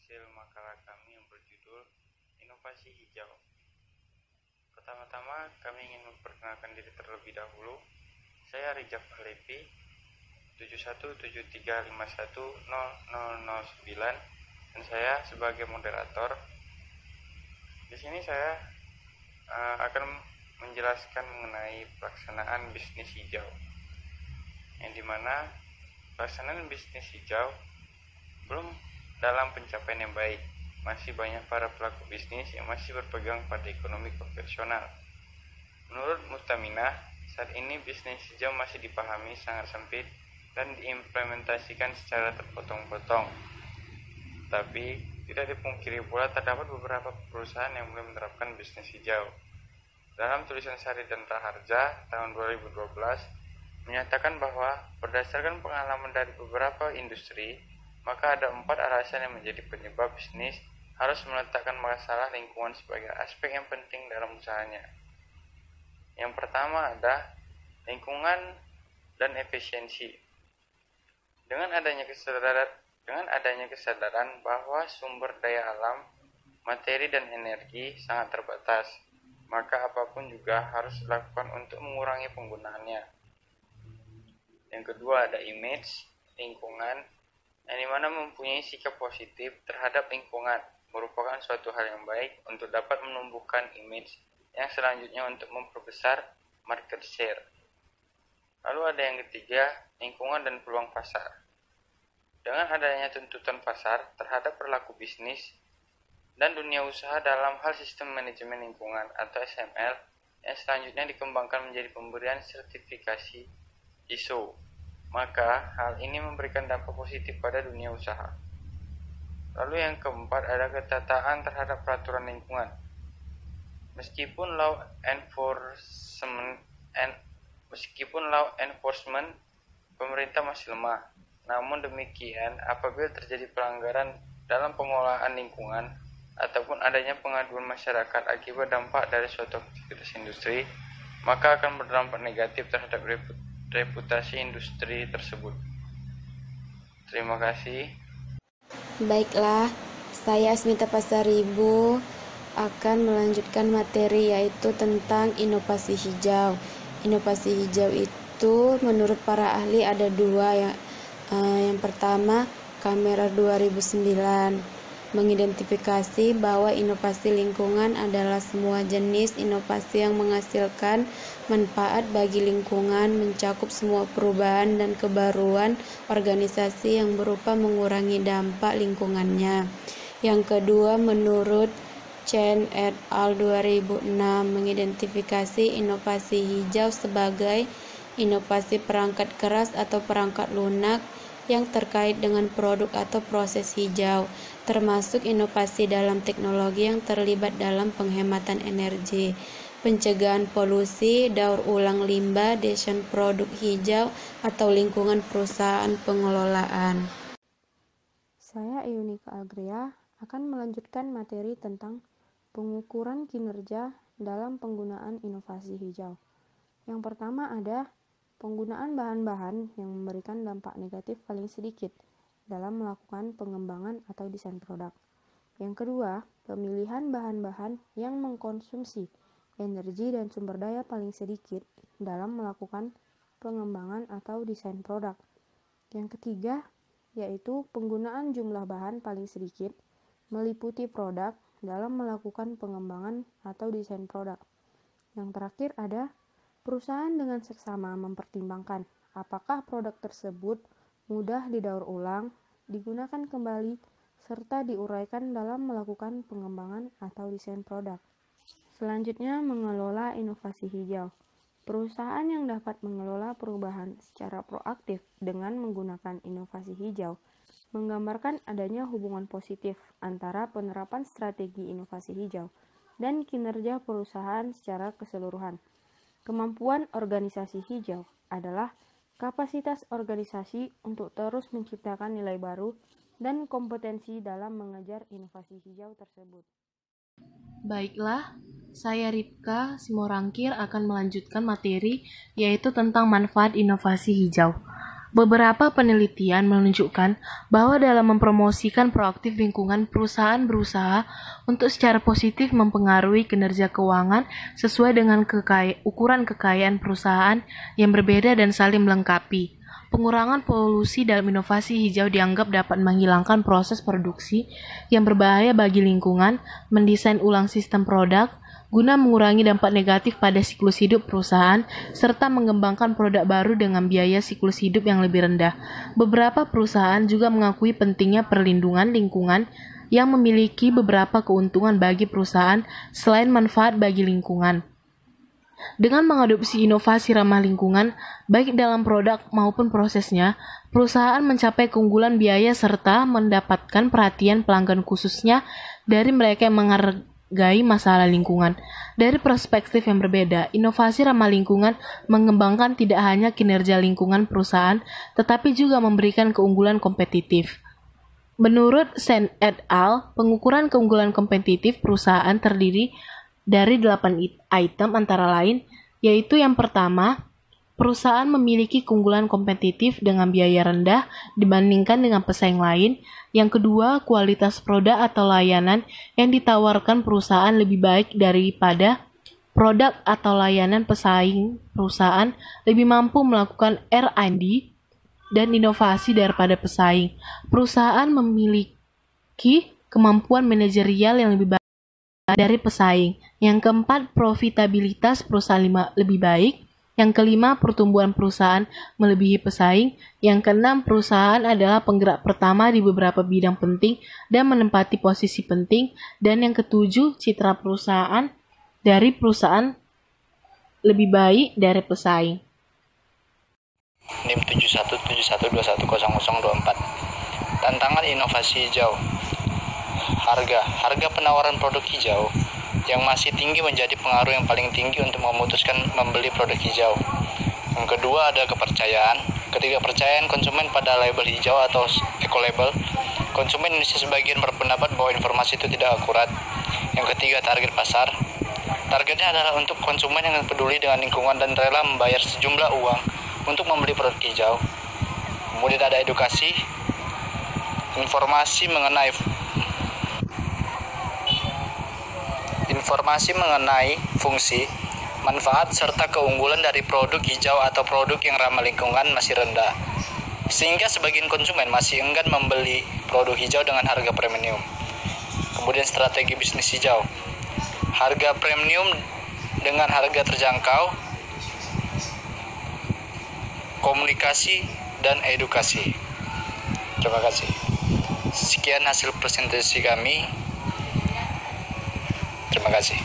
hasil makalah kami yang berjudul Inovasi Hijau. Pertama-tama kami ingin memperkenalkan diri terlebih dahulu. Saya Rijab Alevi, 7173510009, dan saya sebagai moderator. Di sini saya akan menjelaskan mengenai pelaksanaan bisnis hijau, yang dimana pelaksanaan bisnis hijau belum dalam pencapaian yang baik. Masih banyak para pelaku bisnis yang masih berpegang pada ekonomi konvensional. Menurut Mustaminah, saat ini bisnis hijau masih dipahami sangat sempit dan diimplementasikan secara terpotong-potong. Tapi tidak dipungkiri pula terdapat beberapa perusahaan yang belum menerapkan bisnis hijau. Dalam tulisan Sari dan Raharja tahun 2012 menyatakan bahwa berdasarkan pengalaman dari beberapa industri, maka ada 4 alasan yang menjadi penyebab bisnis harus meletakkan masalah lingkungan sebagai aspek yang penting dalam usahanya. Yang pertama adalah lingkungan dan efisiensi. Dengan adanya kesadaran bahwa sumber daya alam, materi dan energi sangat terbatas, maka apapun juga harus dilakukan untuk mengurangi penggunaannya. Yang kedua ada image lingkungan, yang dimana mempunyai sikap positif terhadap lingkungan merupakan suatu hal yang baik untuk dapat menumbuhkan image yang selanjutnya untuk memperbesar market share. Lalu ada yang ketiga, lingkungan dan peluang pasar. Dengan adanya tuntutan pasar terhadap perilaku bisnis dan dunia usaha dalam hal sistem manajemen lingkungan atau SML yang selanjutnya dikembangkan menjadi pemberian sertifikasi ISO, maka hal ini memberikan dampak positif pada dunia usaha. Lalu yang keempat ada ketataan terhadap peraturan lingkungan. Meskipun law enforcement pemerintah masih lemah, namun demikian apabila terjadi pelanggaran dalam pengelolaan lingkungan ataupun adanya pengaduan masyarakat akibat dampak dari suatu aktivitas industri, maka akan berdampak negatif terhadap reputasi industri tersebut. Terima kasih. Baiklah, saya Asmita Pasaribu akan melanjutkan materi yaitu tentang inovasi hijau. Inovasi hijau itu menurut para ahli ada dua. Yang pertama, Kamera 2009 mengidentifikasi bahwa inovasi lingkungan adalah semua jenis inovasi yang menghasilkan manfaat bagi lingkungan, mencakup semua perubahan dan kebaruan organisasi yang berupa mengurangi dampak lingkungannya. Yang kedua, menurut Chen et al. 2006 mengidentifikasi inovasi hijau sebagai inovasi perangkat keras atau perangkat lunak yang terkait dengan produk atau proses hijau, termasuk inovasi dalam teknologi yang terlibat dalam penghematan energi, pencegahan polusi, daur ulang limbah, desain produk hijau, atau lingkungan perusahaan pengelolaan. Saya Eunika Agria akan melanjutkan materi tentang pengukuran kinerja dalam penggunaan inovasi hijau. Yang pertama ada penggunaan bahan-bahan yang memberikan dampak negatif paling sedikit dalam melakukan pengembangan atau desain produk. Yang kedua, pemilihan bahan-bahan yang mengkonsumsi energi dan sumber daya paling sedikit dalam melakukan pengembangan atau desain produk. Yang ketiga, yaitu penggunaan jumlah bahan paling sedikit meliputi produk dalam melakukan pengembangan atau desain produk. Yang terakhir ada perusahaan dengan seksama mempertimbangkan apakah produk tersebut mudah didaur ulang, digunakan kembali, serta diuraikan dalam melakukan pengembangan atau desain produk. Selanjutnya, mengelola inovasi hijau. Perusahaan yang dapat mengelola perubahan secara proaktif dengan menggunakan inovasi hijau menggambarkan adanya hubungan positif antara penerapan strategi inovasi hijau dan kinerja perusahaan secara keseluruhan. Kemampuan organisasi hijau adalah kapasitas organisasi untuk terus menciptakan nilai baru dan kompetensi dalam mengejar inovasi hijau tersebut. Baiklah, saya Ripka Simorangkir akan melanjutkan materi yaitu tentang manfaat inovasi hijau. Beberapa penelitian menunjukkan bahwa dalam mempromosikan proaktif lingkungan, perusahaan berusaha untuk secara positif mempengaruhi kinerja keuangan sesuai dengan ukuran kekayaan perusahaan yang berbeda dan saling melengkapi. Pengurangan polusi dalam inovasi hijau dianggap dapat menghilangkan proses produksi yang berbahaya bagi lingkungan, mendesain ulang sistem produk, guna mengurangi dampak negatif pada siklus hidup perusahaan, serta mengembangkan produk baru dengan biaya siklus hidup yang lebih rendah. Beberapa perusahaan juga mengakui pentingnya perlindungan lingkungan yang memiliki beberapa keuntungan bagi perusahaan selain manfaat bagi lingkungan. Dengan mengadopsi inovasi ramah lingkungan, baik dalam produk maupun prosesnya, perusahaan mencapai keunggulan biaya serta mendapatkan perhatian pelanggan khususnya dari mereka yang menghargai masalah lingkungan. Dari perspektif yang berbeda, inovasi ramah lingkungan mengembangkan tidak hanya kinerja lingkungan perusahaan, tetapi juga memberikan keunggulan kompetitif. Menurut Sen et al., pengukuran keunggulan kompetitif perusahaan terdiri dari 8 item antara lain, yaitu yang pertama, perusahaan memiliki keunggulan kompetitif dengan biaya rendah dibandingkan dengan pesaing lain. Yang kedua, kualitas produk atau layanan yang ditawarkan perusahaan lebih baik daripada produk atau layanan pesaing. Perusahaan lebih mampu melakukan R&D dan inovasi daripada pesaing. Perusahaan memiliki kemampuan manajerial yang lebih baik dari pesaing. Yang keempat, profitabilitas perusahaan lebih baik. Yang kelima, pertumbuhan perusahaan melebihi pesaing. Yang keenam, perusahaan adalah penggerak pertama di beberapa bidang penting dan menempati posisi penting. Dan yang ketujuh, citra perusahaan dari perusahaan lebih baik dari pesaing. NIM 7171210024. Tantangan inovasi hijau. Harga penawaran produk hijau yang masih tinggi menjadi pengaruh yang paling tinggi untuk memutuskan membeli produk hijau. Yang kedua ada kepercayaan. Ketiga, kepercayaan konsumen pada label hijau atau eco-label. Konsumen Indonesia sebagian berpendapat bahwa informasi itu tidak akurat. Yang ketiga, target pasar. Targetnya adalah untuk konsumen yang peduli dengan lingkungan dan rela membayar sejumlah uang untuk membeli produk hijau. Kemudian ada edukasi. Informasi mengenai fungsi, manfaat, serta keunggulan dari produk hijau atau produk yang ramah lingkungan masih rendah, sehingga sebagian konsumen masih enggan membeli produk hijau dengan harga premium. Kemudian strategi bisnis hijau, harga premium dengan harga terjangkau, komunikasi, dan edukasi. Terima kasih. Sekian hasil presentasi kami. Terima kasih.